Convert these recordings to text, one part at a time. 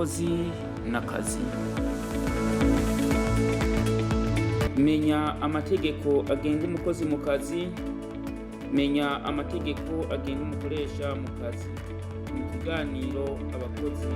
umukozi n'akazi. Menya amategeko agenga umukozi mu kazi, menya amategeko agenga umukoresha mu kazi. Mu kiganiro abakozi.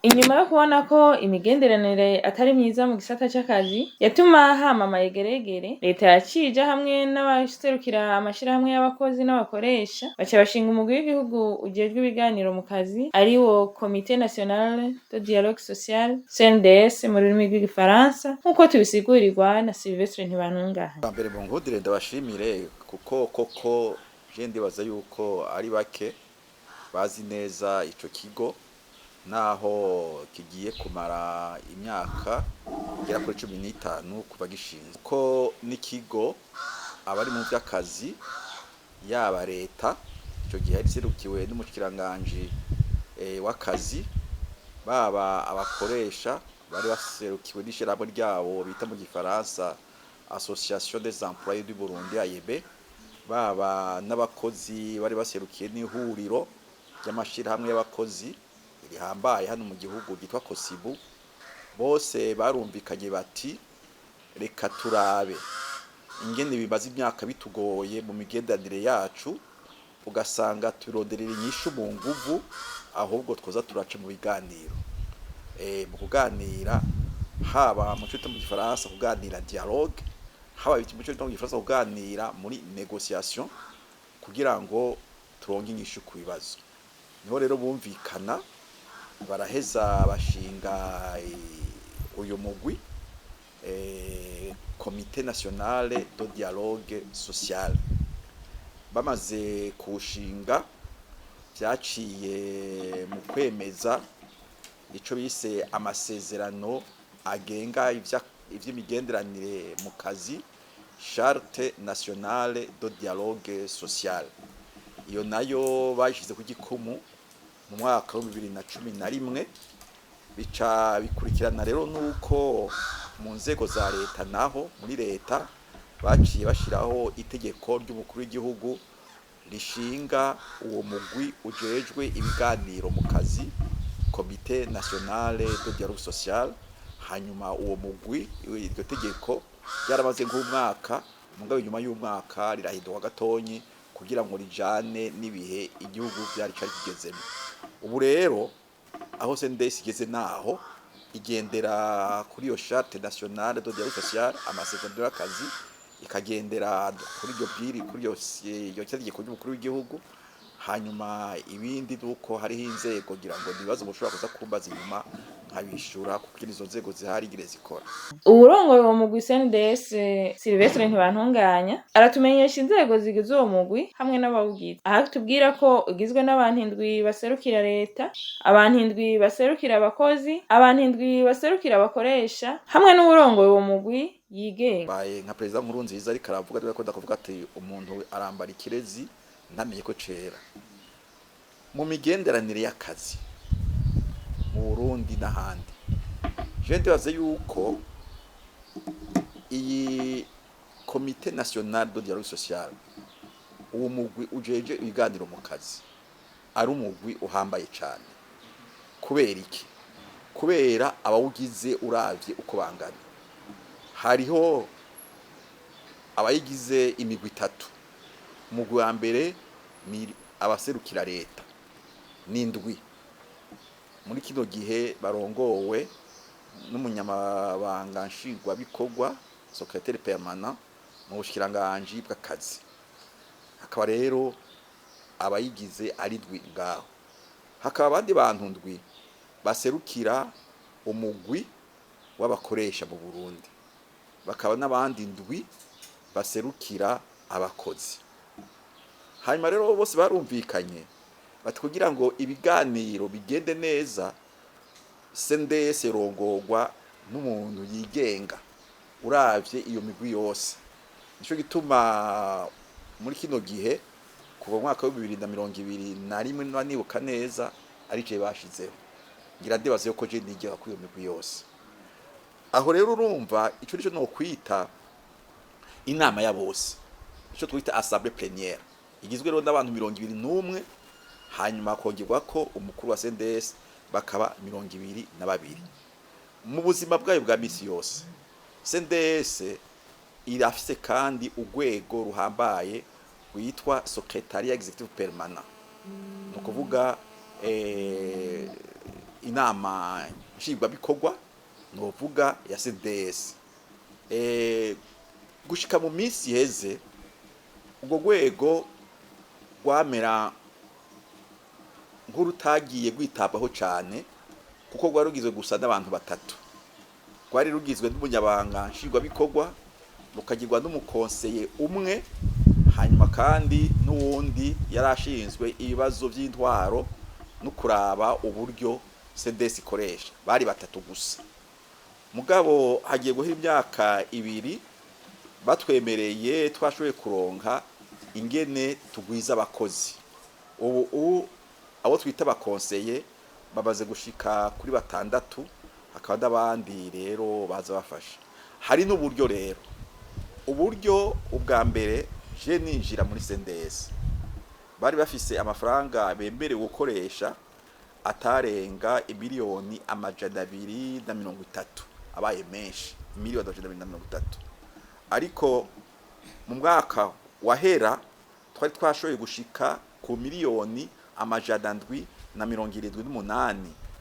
Inyuma yo kubona ko imigenderanire atari myiza mu gisata c'akazi yatuma hamamaye geregere, leta yacije hamwe n'abaserukira amashirahamwe y'abakozi n'abakoresha baca bashinga umugwi w'igihugu ujejwe ibiganiro mu kazi ariwo Comité National de Dialogue Social CNDS mu rurimi rw'igifaransa nk'uko tubisigurirwa na Sylvestre Ntibantunganya. Mbere mu ngudire ndabashimire kuko koko je ndibaza yuko ari bake bazi neza ico kigo naho kigiye kumara imyaka igera kuri 15 kuva gishinzwe ko n'ikigo abari mu by'akazi yaba leta ico gihe ari serukiwe n'umushikiranganje w'akazi baba abakoresha bari baserukiwe n'ishiramo ryabo bita mu gifaransa Association des employés du Burundi AEB, baba n'abakozi bari baserukiye n'ihuriro ry'amashirahamwe y'abakozi rihambaye hano mu gihugu gitwa Kosibu, bose barumvikanye bati reka turabe ingene bibaza imyaka bitugoye mu migendanire yacu, ugasanga turonderera inyishu mu nguvu ahubwo twoza turaca mu biganiro. Mu kuganira haba mu cyo mu gifaransa kuganira dialogue, haba mu cyo mu gifaransa kuganira muri négociation kugira ngo turonke inyishu ku bibazo. Niho rero bumvikana baraheza bashinga uyu mugwi Comité National de Dialogue Social. Bamaze kushinga byaciye mu kwemeza ico bise amasezerano agenga ivy'imigenderanire mu kazi, Charte Nationale de Dialogue Social. Iyo nayo bashize ku gikumu mu mwaka wa 2011, bica bikurikirana rero nuko mu nzego za leta naho muri leta baciye bashiraho itegeko ry'umukuru w'igihugu rishinga uwo mugwi ujejwe ibiganiro mu kazi, Comité Nationale de Dialogue Social. Hanyuma uwo mugwi iryo tegeko ryaramaze nk'umwaka, mugabo nyuma y'umwaka rirahinduka gatonyi kugira ngo rijane n'ibihe igihugu byari cari kigezemo. Ubu rero aho CNDS igeze naho igendera kuri iyo Charte Nationale de Dialogue Social, amasezerano y'akazi, ikagendera kuri iryo bwiri kuri iyo tegeko ry'umukuru w'igihugu. Hanyuma ibindi duko hariho inzego kugira ngo nibazo mushobora kuza kumbaza inyuma nkabishura kuko izo nzego zihari gire zikora. Uburongoye uwo mugwi CNDS Sylvestre Ntibantunganya aratumenyesha inzego zigize uwo mugwi hamwe n'abawugize. Aha tubwira ko ugizwe n'abantu 7 baserukira leta, abantu 7 baserukira abakozi, abantu 7 baserukira abakoresha hamwe n'uburongoye uwo mugwi yigenga. Baye nka president Nkurunziza ariko aravuga ko ndakuvuga ati umuntu arambara ikirezi ntamenye ko cera. Mu migenderanire y'akazi mu Burundi n'ahandi, je ndibaze yuko iyi Comité National de Dialogue Social, uwo mugwi ujeje ibiganiro mu kazi ari umugwi uhambaye cyane. Kubera iki? Kubera abawugize uravye uko bangana. Hariho abayigize imigwi 3. Umugwi wa mbere ni abaserukira leta n'indwi, muri kino gihe barongowe n'umunyamabanga nshingwabikorwa secrétaire permanent mu bushikiranganje bw'akazi. Hakaba rero abayigize ari ndwi ngaho. Hakaba abandi bantu ndwi baserukira umugwi w'abakoresha mu Burundi, bakaba n'abandi ndwi baserukira abakozi. Hanyuma rero bose barumvikanye bati kugira ngo ibiganiro bigende neza, CNDS rongorwa n'umuntu yigenga uravye iyo migwi yose. Nico gituma muri kino gihe kuva mu mwaka wa 2021 nibuka neza ari je bashizeho. Ngira ndibaze yuko je ndigera kuri iyo migwi yose. Aho rero urumva ico nico no kwita inama ya bose, ico twita assemblée plénière. igizwe rero n'abantu 21 hanyuma kongerwa ko umukuru wa CNDS bakaba 22. Mu buzima bwayo bwa misi yose CNDS irafise kandi urwego ruhambaye rwitwa Secretariat Executive Permanent, no kuvuga inama nshingwabikorwa no vuga ya CNDS. Gushika mu misi heze ubwo rwego rwamera nk'urutagiye rwitabaho cyane kuko rwari rugizwe gusa n'abantu batatu. Rwari rugizwe n'umunyabanga nshingwabikorwa, rukagirwa n'umukonseye umwe, hanyuma kandi n'uwundi yarashinzwe ibibazo by'intwaro no kuraba uburyo CNDS ikoresha. Bari batatu gusa. Mugabo hagiye guhira imyaka 2 batwemereye twashoboye kuronka ingene tugwiza abakozi. Ubu abo twita abakonseye babaze gushika kuri 6, hakaba n'abandi rero baza bafasha. Hari n'uburyo rero, uburyo ubwa mbere je ninjira muri CNDS bari bafise amafaranga bemerewe gukoresha atarenga imiliyoni 230, abaye menshi miliyoni 230. Ariko mu mwaka wahera twari twashoboye gushika ku miliyoni 778,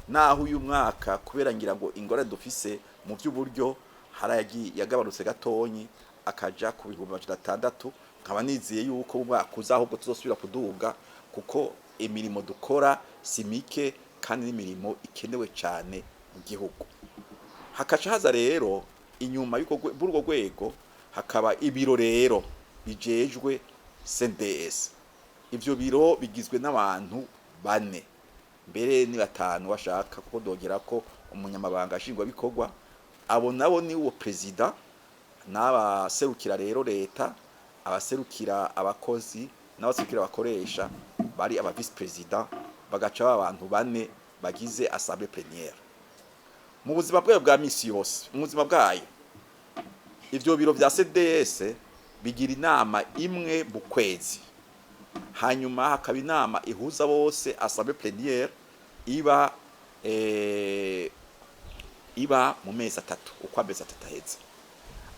naho uyu mwaka kubera ngira ngo ingora dufise mu by'uburyo haragi yagabanutse gatonyi akaja ku 600. Nkaba niziye yuko mu mwaka uzahubwo tuzosubira kuduga kuko imirimo dukora simike kandi n'imirimo ikenewe cyane mu gihugu. Hakaca haza rero inyuma y'uko burwo rwego hakaba ibiro rero bijejwe CNDS. Ivyo biro bigizwe n'abantu 4 mbere ni 5 washaka kuko dogera ko umunyamabanga nshingwabikorwa. Abo nabo ni uwo president n'abaserukira rero leta, abaserukira abakozi n'abaserukira abakoresha bari aba vice president, bagaca abantu 4 bagize assemblée plénière. Mu buzima bwayo bwa misi yose, mu buzima bwayo ivyo biro vya CNDS bigira inama imwe mu kwezi, hanyuma hakaba inama ihuza bose assemblée plénière iba mu mezi 3, uko amezi 3 aheze.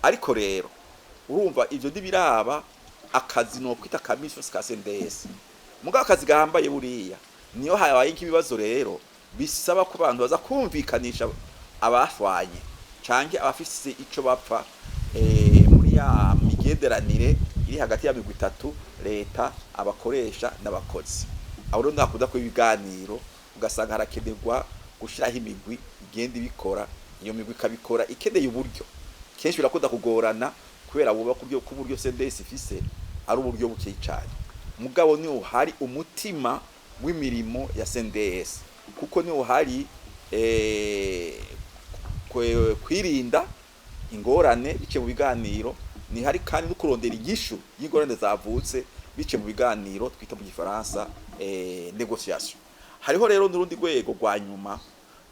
Ariko rero urumva ivyo ndibiraba akazi no kwita kamisi yose ka CNDS. Mugabo akazi gahambaye buriya niyo habaye nk'ibibazo rero bisaba ko abantu baza kumvikanisha abashwanye canke abafise ico bapfa muri ya migenderanire iri hagati ya 3 leta, abakoresha n'abakozi. Aho rero ndakuda ko ibiganiro ugasanga harakenerwa gushiraho imigwi igenda ibikora, iyo migwi kabikora ikeneye uburyo. Kenshi birakunda kugorana kubera buba ku buryo CNDS ifise ari uburyo buke cyane. Mugabo niho hari umutima w'imirimo ya CNDS kuko niho hari kwirinda ingorane bice mu biganiro, ni hari kandi no kurondera igishu y'ingorane zavutse bice mu biganiro twita mu Gifaransa négociation. Hariho rero n'urundi rwego rwa nyuma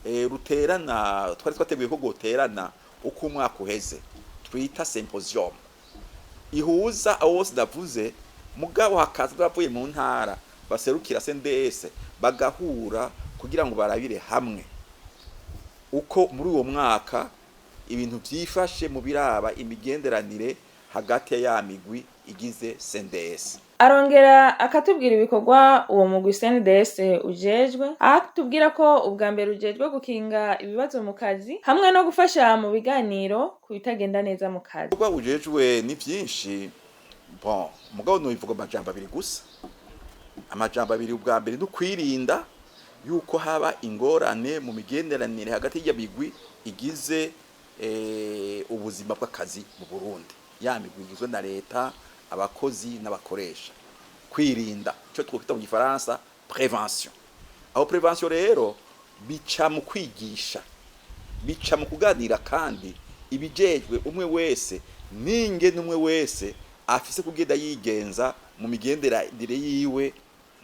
ruterana, twari twateguye ko goterana uko umwaka uheze, twita symposium ihuza abo bose ndavuze. Mugabo hakaza bavuye mu ntara baserukira CNDS bagahura kugira ngo barabire hamwe uko muri uwo mwaka ibintu byifashe mu biraba imigenderanire hagati ya migwi igize CNDS. Arongera akatubwira ibikorwa uwo mugwi CNDS ujejwe, atubwira ko ubwa mbere ujejwe gukinga ibibazo mu kazi hamwe no gufasha mu biganiro kubitagenda neza mu kazi. Ubwo ujejwe ni byinshi. Bon, mugabo no ivuga amajambo 2 gusa. Amajambo 2 ubwa mbere no kwirinda yuko haba ingorane mu migenderanire hagati y'abigwi igize ubuzima bw'akazi mu Burundi. Ya migwi igizwe na leta, abakozi n'abakoresha. Kwirinda cyo twita mu Gifaransa prévention. Aho prévention rero bica mu kwigisha, bica mu kuganira kandi ibijejwe umwe wese ninge numwe wese afise kugenda yigenza mu migenderanire yiwe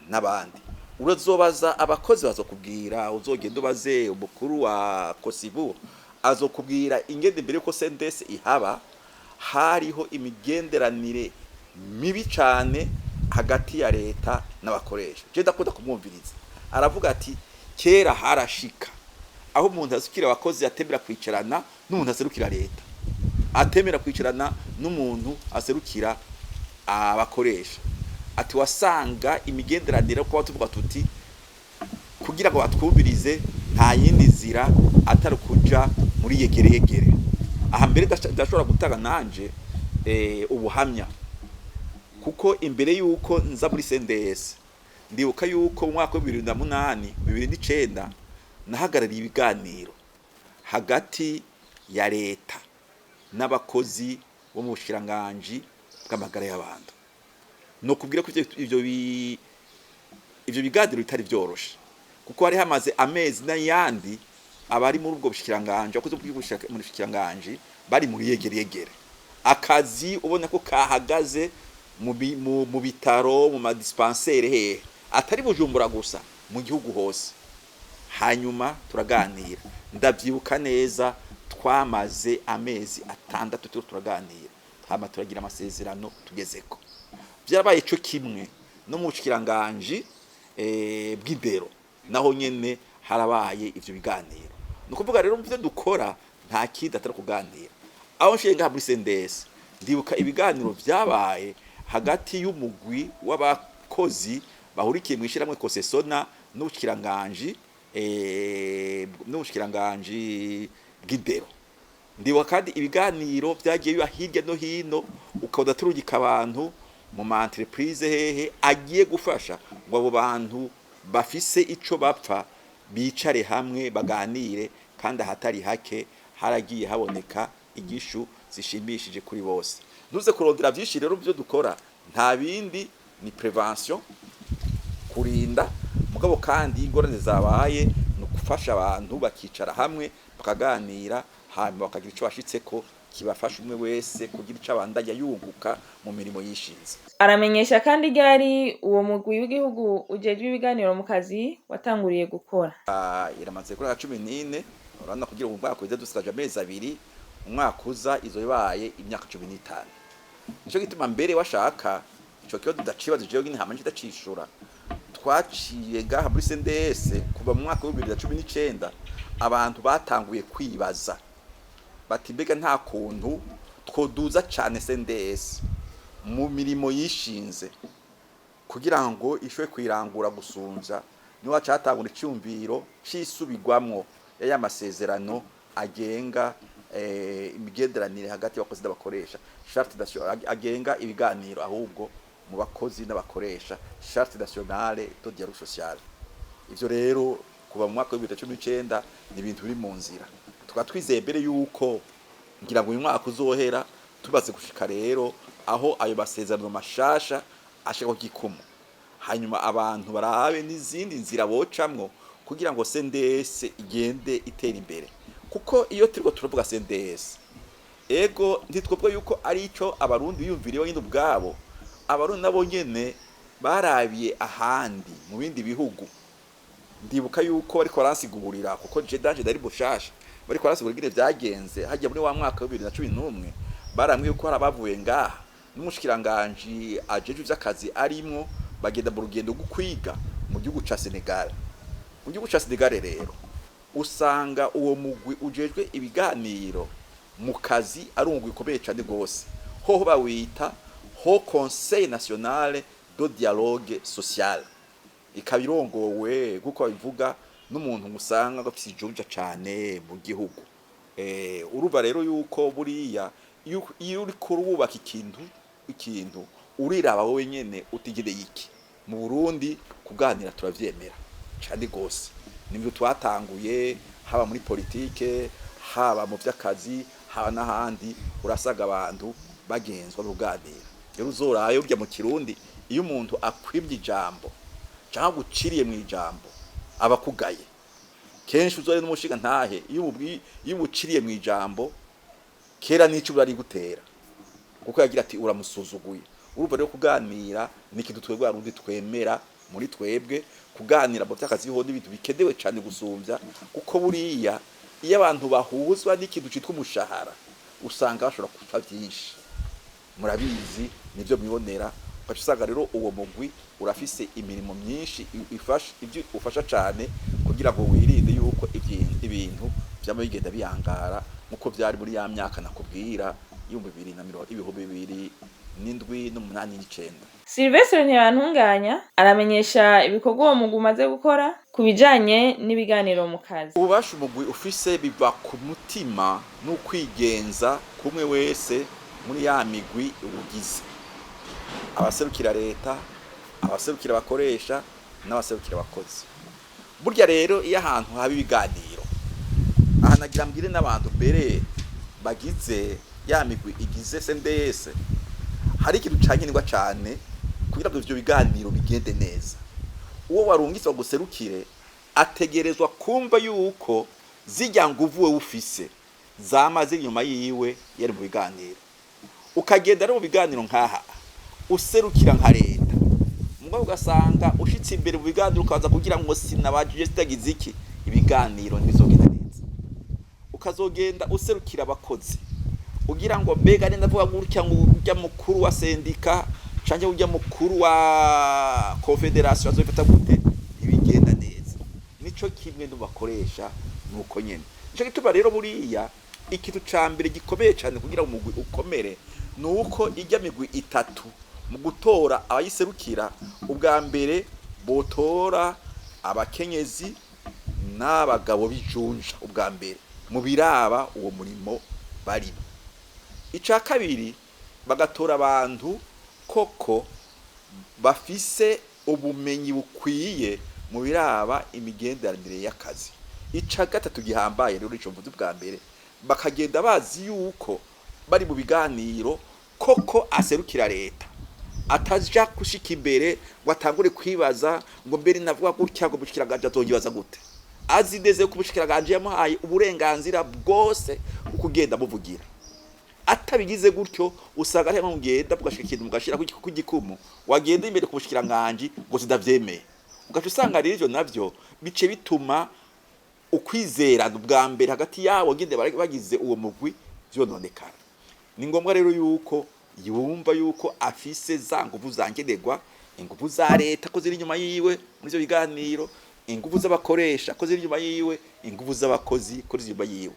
n'abandi. Urazobaza abakozi bazokubwira, uzogenda ubaze umukuru wa Kosibu azokubwira ingende mbere ko CNDS ihaba hariho imigenderanire mibi cyane hagati ya leta n'abakoresha. Je ndakunda kumwumviriza aravuga ati kera harashika aho umuntu azukira abakozi atemera kwicarana n'umuntu aserukira leta, atemera kwicarana n'umuntu aserukira abakoresha. Ati wasanga imigenderanire ko tuvuga tuti kugira ngo batwumvirize nta yindi zira atari kuja muri yegeregere. Aha mbere ndashobora gutanga nanje ubuhamya kuko imbere yuko nza muri CNDS ndibuka yuko mu mwaka wa 2008 2009 nahagarariye ibiganiro hagati ya leta n'abakozi bo mu bushiranganje bw'amagara y'abantu. No kubwira ko ivyo biganiro bitari byoroshe kuko hari hamaze amezi n'ayandi abari muri ubwo bushiranganje akoze mu bushiranganje bari muri yegeregere. Akazi ubona ko kahagaze mu bitaro mu madispensaire he atari Bujumbura gusa mu gihugu hose. Hanyuma turaganira ndavyibuka neza twamaze amezi 6 turaganira hama turagira amasezerano tugezeko. Byarabaye cyo kimwe no mu bushikiranganje bw'indero naho nyene harabaye ivyo biganiro. Nukuvuga rero muvyo dukora nta kindi atari kuganira. Aho nshinga muri CNDS ndibuka ibiganiro byabaye hagati y'umugwi w'abakozi bahurikiye mu ishiramwe Kosesona n'ubushikiranganje bw'indero. Ndibuka kandi ibiganiro byagiye biba hirya no hino ukabona turugika abantu mu ma entreprise hehe agiye gufasha ngo abo bantu bafise ico bapfa bicare hamwe baganire, kandi ahatari hake haragiye haboneka igishu zishimishije kuri bose. Ntuze kurondera byinshi rero byo dukora nta bindi ni prevention, kurinda mugabo kandi ingorane zabaye no gufasha abantu bakicara hamwe bakaganira hanyuma bakagira ico bashitseko kibafasha umwe wese kugira ico abandanya yunguka mu mirimo yishinze. Aramenyesha kandi ryari uwo mugwi w'igihugu ujejwe ibiganiro mu kazi watanguriye gukora. Iramaze kuri 14 urana kugira ngo mwaka uze dusigaje amezi 2 umwaka uza izo bibaye imyaka 15. Nico gituma mbere washaka ico kiyo tudaciba jewe nyine hamanje ndacishura. Twaciye gaha muri CNDS kuva mu mwaka wa 2019 abantu batanguye kwibaza bati mbega nta kuntu twoduza cyane CNDS mu mirimo yishinze kugira ngo ishwe kwirangura gusunza. Niwa catangura icyumviro cisubigwamwo ya masezerano agenga imigenderanire hagati y'abakozi n'abakoresha, charte nationale agenga ibiganiro ahubwo mu bakozi n'abakoresha, charte nationale de dialogue social. Ivyo rero kuva mu mwaka wa 2019 ni ibintu biri mu nzira. Twizeye mbere yuko ngira ngo uyu mwaka uzohera tubaze gushika rero aho ayo masezerano mashasha ashaka gikumu. Hanyuma abantu barabe n'izindi nzira bocamwo kugira ngo CNDS igende itera imbere. Kuko iyo turiko turavuga CNDS ego ntitwobwo yuko ari ico abarundi biyumviriye nyine ubwabo. Abarundi nabo nyene barabiye ahandi mu bindi bihugu. Ndibuka yuko bariko baransigurira kuko je danje dari bushasha bariko baransigurira byagenze hajya muri wa mwaka wa 2011 baramwe yuko harabavuye ngaha n'umushikiranganje ajeje vy'akazi arimwo bagenda mu rugendo rwo kwiga mu gihugu ca Senegal. Mu gihugu ca Senegal rero usanga uwo mugwi ujejwe ibiganiro mu kazi ari umugwi ukomeye cyane gose. Hoho bawita ho Conseil National de Dialogue Social. Ikabirongowe guko bivuga n'umuntu musanga gafise ijunja cyane mu gihugu. Uruba rero yuko buriya iyo uri kurubaka ikintu uriraba wowe nyene utigide yiki. Mu Burundi kuganira turavyemera cyane gose. Nimwe twatanguye haba muri politike, haba mu vy'akazi, haba n'ahandi urasaga abantu bagenzwa ruganira. Rero uzorayo urya mu Kirundi iyo umuntu akwibye ijambo cyangwa guciriye mu ijambo abakugaye. Kenshi uzore n'umushiga ntahe iyo umuciriye mu ijambo kera n'ico bari gutera kuko yagira ati uramusuzuguye. Urumva rero kuganira ni ikintu twebwe arundi twemera muri twebwe. Kuganira mu by'akazi ho n'ibintu bikedewe cyane gusumvya kuko buriya iyo abantu bahuzwa n'ikintu cyitwa umushahara usanga bashobora kufa byinshi. Murabizi nivyo mibonera ugaca usanga rero uwo mugwi urafise imirimo myinshi ufasha cyane kugira ngo wirinde yuko ibintu byama bigenda biyangara nkuko byari muri ya myaka nakubwira ibihumbi 2007 n'8 n'9. Sylvestre Ntibantunganya aramenyesha ibikorwa uwo mugwi umaze gukora ku bijanye n'ibiganiro mu kazi. Ububasha umugwi ufise biva ku mutima n'ukwigenza kumwe wese muri ya migwi ugize, abaserukira leta, abaserukira abakoresha n'abaserukira abakozi. Burya rero iyo ahantu haba ibiganiro, aha nagira mbwire n'abantu mbere bagize ya migwi igize CNDS, hari ikintu cankenerwa cane kugira ngo ivyo biganiro bigende neza. Uwo warungitswe guserukire ategerezwa kumva yuko zijya nguvu we ufise zamaze inyuma yiwe yari mu biganiro. Ukagenda mu biganiro nkaha userukira nka leta, mugabo ugasanga ushitse imbere mu biganiro ukaza kugira ngo sinabajije sitagize iki, ibiganiro ntibizogenda neza. Ukazogenda userukira abakozi ugira ngo mbega nenda vuga gutya ngo ujya mukuru wa sendika canke ujya mukuru wa confederation azofata gute, ibigenda neza. Nico kimwe n'ubakoresha nuko nyene. Nico gituma rero buriya ikintu cambere gikomeye cyane kugira ngo umugwi ukomere nuko ijya migwi itatu mu gutora abayiserukira. Ubwa mbere botora abakenyezi n'abagabo bijunja ubwa mbere mu biraba uwo murimo barimo. Ica kabiri bagatora abantu koko bafise ubumenyi bukwiye mu biraba imigenderanire y'akazi. Ica gatatu gihambaye rero ico mvuze bwa mbere, bakagenda bazi yuko bari mu biganiro koko aserukira leta, ataja kushika imbere ngo atangure kwibaza ngo mbere navuga gutya ngo bushikiranganje azongibaza gute. Azi neze ko bushikiranganje yamuhaye uburenganzira bwose ukugenda muvugira. Atabigize gutyo usanga ari mugenda bugashika ikintu mugashira ku gikumu, wagenda imbere ku bushikiranganje ngo sidavyemeye. Ugaca usanga rero ivyo navyo bice bituma ukwizera bwa mbere hagati yabo ngende bagize uwo mugwi vyononekara. Ni ngombwa rero yuko yumva yuko afise za nguvu zangenerwa, inguvu za leta ko ziri inyuma yiwe muri ivyo biganiro, inguvu z'abakoresha ko ziri inyuma yiwe, inguvu z'abakozi ko ziri inyuma yiwe.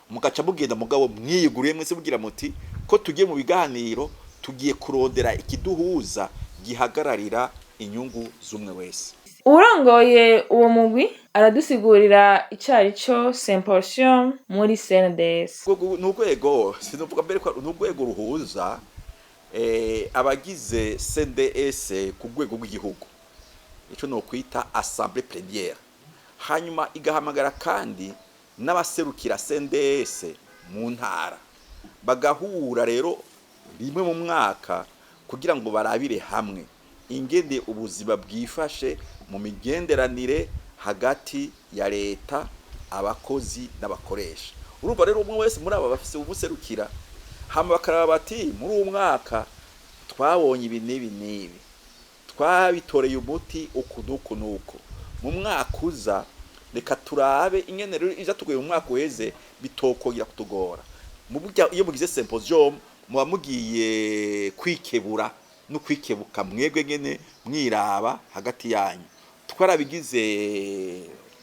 Mugaca mugenda mugabo mwiyiguriye mwese bugira muti ko tugiye mu biganiro tugiye kurondera ikiduhuza gihagararira inyungu z'umwe wese. Urongoye uwo mugwi aradusigurira icarico symposium muri CNDS. N'urwego sinuvuga mbere ko n'urwego ruhuza abagize CNDS ku rwego rw'igihugu, ico no kwita assemblée plénière. Hanyuma igahamagara kandi n'abaserukira CNDS mu ntara, bagahura rero rimwe mu mwaka kugira ngo barabire hamwe ingende ubuzima bwifashe mu migenderanire hagati ya leta, abakozi n'abakoresha. Urumva rero umwe wese muri aba bafise ubuserukira, hama bakaraba bati muri uwo mwaka twabonye ibi n'ibi, twabitoreye umuti uku nuko, mu mwaka uza reka turabe ingene rero iza tugoye mu mwaka uheze bitokongera kutugora. Mu burya iyo mugize symposium muba mugiye kwikebura no kwikebuka mwebwe ngene mwiraba hagati yanyu. Twarabigize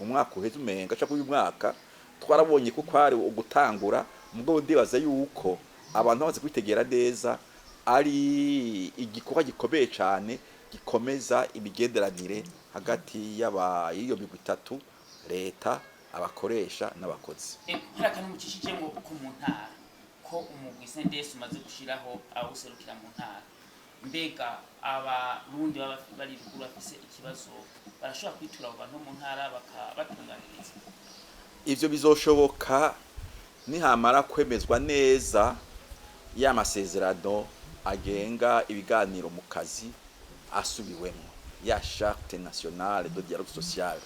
mu mwaka uheze umenga ca kuyu mwaka twarabonye ko kwari ugutangura, mugabo ndibaza yuko abantu bamaze kwitegera neza ari igikorwa gikomeye cyane gikomeza imigenderanire hagati y'iyo migwi itatu, leta, abakoresha n'abakozi. Haraka n'umucishije ngo ku muntara ko umugwi CNDS umaze gushiraho awuserukira mu ntara, mbega abarundi bari ruguru bafise ikibazo barashobora kwitura abo bantu mu ntara bakabatunganiriza? Ivyo bizoshoboka nihamara kwemezwa neza y'amasezerano agenga ibiganiro mu kazi asubiwemo, ya charte nationale de dialogue social,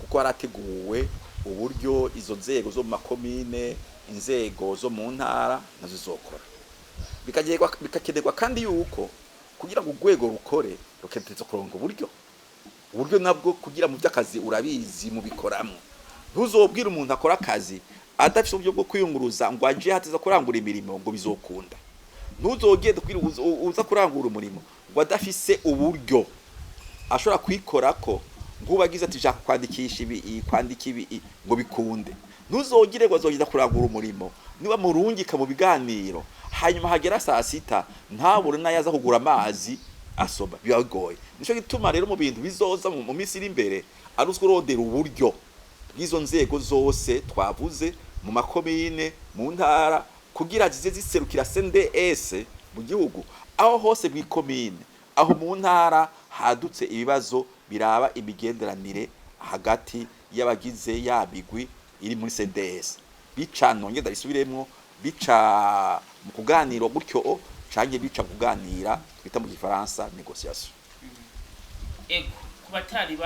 kuko harateguwe uburyo izo nzego zo mu makomine, inzego zo mu ntara nazo zizokora. Bikakenerwa kandi yuko kugira ngo urwego rukore rukeneye kuronka uburyo nabwo kugira mu by'akazi urabizi mu bikoramo. Ntuzobwira umuntu akora akazi adafite uburyo bwo kwiyunguruza ngo aje hatiza kurangura imirimo ngo bizokunda. ntuzogende uza kurangura umurimo ngo adafise uburyo ashobora kwikorako ngubagize ati shaka kwandikisha ibi kwandika ibi ngo bikunde ntuzogire ngo azogenda kurangura umurimo niba murungika mu biganiro hanyuma hagera saa sita ntabure nayaza kugura amazi asoba bibagoye nico gituma rero mu bintu bizoza mu minsi iri imbere aruzwe rodera uburyo bw'izo nzego zose twavuze mu makomine mu ntara kugira zize ziserukira CNDS mu gihugu aho hose bw'ikomine aho mu ntara hadutse ibibazo biraba imigenderanire hagati y'abagize yabigwi iri muri CNDS bica nongenda bisubiremwo bica mu kuganira gutyo canke bica kuganira twita mu gifaransa négociation. Ego kubatari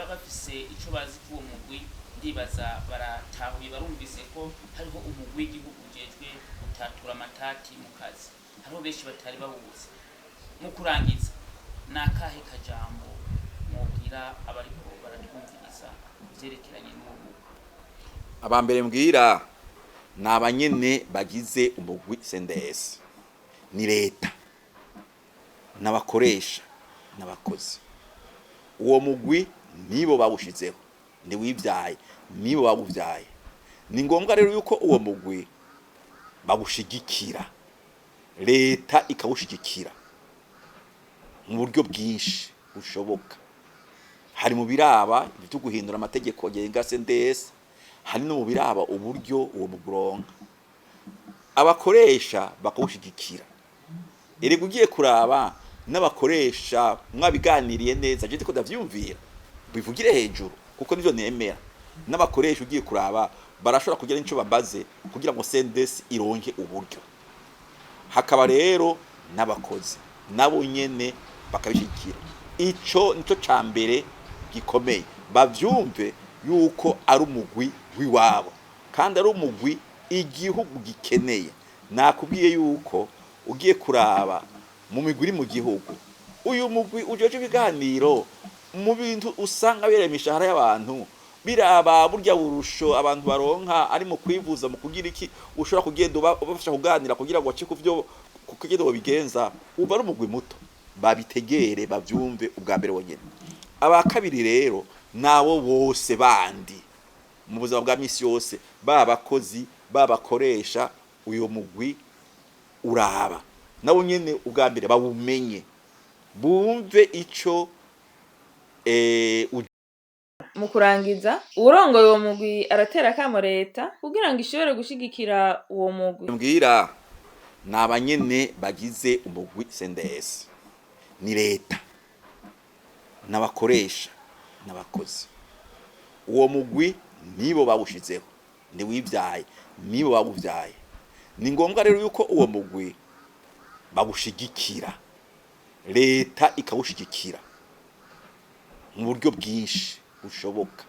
bafise ico bazi kuwo mugwi ndibaza baratahuye barumvise ko hariho umugwi w'igihugu ujejwe gutatura amatati mu kazi hariho benshi batari bahuze mu kurangiza nakahe kajambo mubwira abariko baratwumviriza vyerekeranye n'ubu abambere mbwira nabanyene bagize umugwi CNDS ni leta n'abakoresha n'abakozi uwo mugwi nibo bawushizeho ndi wivyaye nibo bawuvyaye ni ngombwa rero yuko uwo mugwi bagushigikira leta ikawushigikira mu buryo bwinshi bushoboka hari mu biraba byo guhindura amategeko yenga CNDS hari no mu biraba uburyo uwo muguronka abakoresha bakawushigikira erega ugiye kuraba n'abakoresha mwabiganiriye neza je ko ndavyumvira bivugire hejuru kuko nivyo nemera n'abakoresha ugiye kuraba barashobora kugira inco babaze kugira ngo CNDS ironke uburyo hakaba rero n'abakozi nabo nyene bakabishikira ico nico cambere gikomeye bavyumve yuko ari umugwi wiwabo kandi ari umugwi igihugu gikeneye nakubwiye yuko ugiye kuraba mu migwi mu gihugu uyu mugwi ujeje ibiganiro mu bintu usanga biremishahara y'abantu biraba burya burusho abantu baronka ari mu kwivuza mu kugira iki ushobora kugenda ubafasha kuganira kugira ngo acike kuvyo kugenda babigenza uba ari umugwi muto babitegere bavyumve ubwa mbere wonyene abakabiri rero nawo bose bandi mu buzima bwa misi yose babakozi babakoresha uyo mugwi uraba nabo nyene ubwa mbere bawumenye bumve ico mu kurangiza urongoye uwo mugwi aratera kamo leta kugira ngo ishobore gushigikira uwo mugwi mbwira nabanyene bagize umugwi CNDS ni leta n'abakoresha n'abakozi uwo mugwi nibo bawushizeho ndi wivyaye nibo bawuvyaye ni ngombwa rero yuko uwo mugwi bagushigikira leta ikawushigikira mu buryo bwinshi bushoboka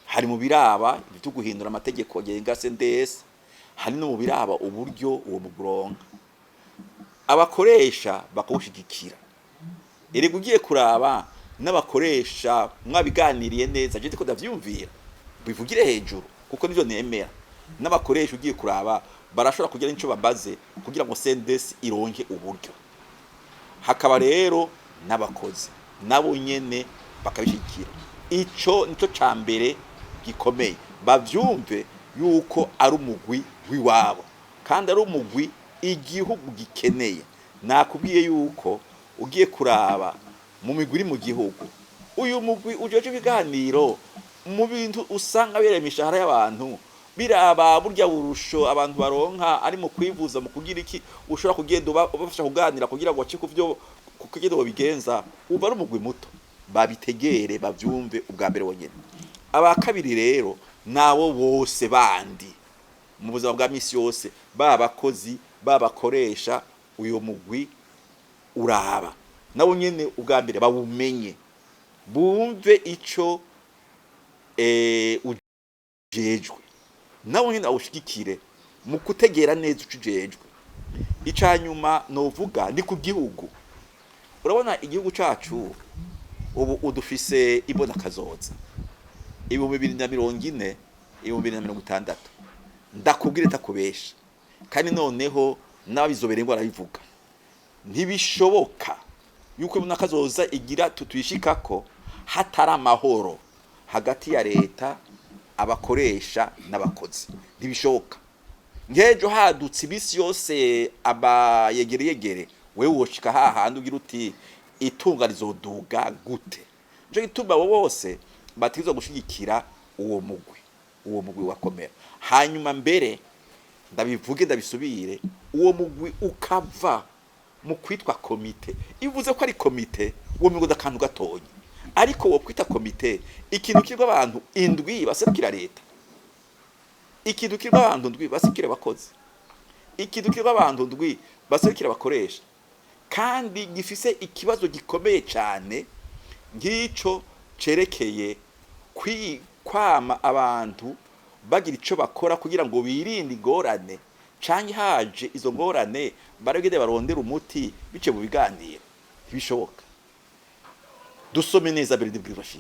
hari mu biraba byo guhindura amategeko yenga CNDS hari no mu biraba uburyo uwo muguronka abakoresha bakawushigikira erega ugiye kuraba n'abakoresha mwabiganiriye neza je ko ndavyumvira bivugire hejuru kuko nivyo nemera n'abakoresha ugiye kuraba barashobora kugira inco babaze kugira ngo CNDS ironke uburyo hakaba rero n'abakozi nabo nyene bakabishikira ico nico cambere gikomeye bavyumve yuko ari umugwi wiwabo kandi ari umugwi igihugu gikeneye nakubwiye yuko ugiye kuraba mu migwi mu gihugu uyu mugwi ujeje ibiganiro mu bintu usanga biremishahara y'abantu biraba burya burusho abantu baronka ari mu kwivuza mu kugira iki ushobora kugenda ubafasha kuganira kugira ngo acike kuvyo kugenda babigenza uba ari umugwi muto babitegere bavyumve ubwa mbere wonyene abakabiri rero nawo bose bandi mu buzima bwa misi yose babakozi babakoresha uyo mugwi uraba nabo nyene ubwa mbere bawumenye bumve ico ujejwe nabo nyene awushigikire mu kutegera neza ucijejwe icanyuma novuga ni ku gihugu urabona igihugu cacu ubu udufise ibona kazoza 2040 2060 ndakubwira takubesha kandi noneho n'abizobere ngo arabivuga ntibishoboka yuko nakazoza igira tutwishikako hatari amahoro hagati ya leta abakoresha n'abakozi ntibishoboka ngejo hadutse ibisi yose abayegereyegere wewe woshika hahandi ugira uti itunga rizoduga gute nje gituma bo bose batizo gushigikira uwo mugwi wakomera hanyuma mbere ndabivuge ndabisubire uwo mugwi ukava mu kwitwa komite ivuze ko ari komite uwo migo dakantu gatonye ariko wo kwita komite ikintu kirwa abantu indwi baserukira leta ikintu kirwa abantu ndwi baserukira abakozi ikintu kirwa abantu ndwi baserukira abakoresha kandi gifise ikibazo gikomeye cyane ngico cerekeye kwama abantu bagira ico bakora kugira ngo birinde igorane canke haje izo ngorane baragende barondera umuti bice mu biganiro ntibishoboka dusome neza bere de bwirwashi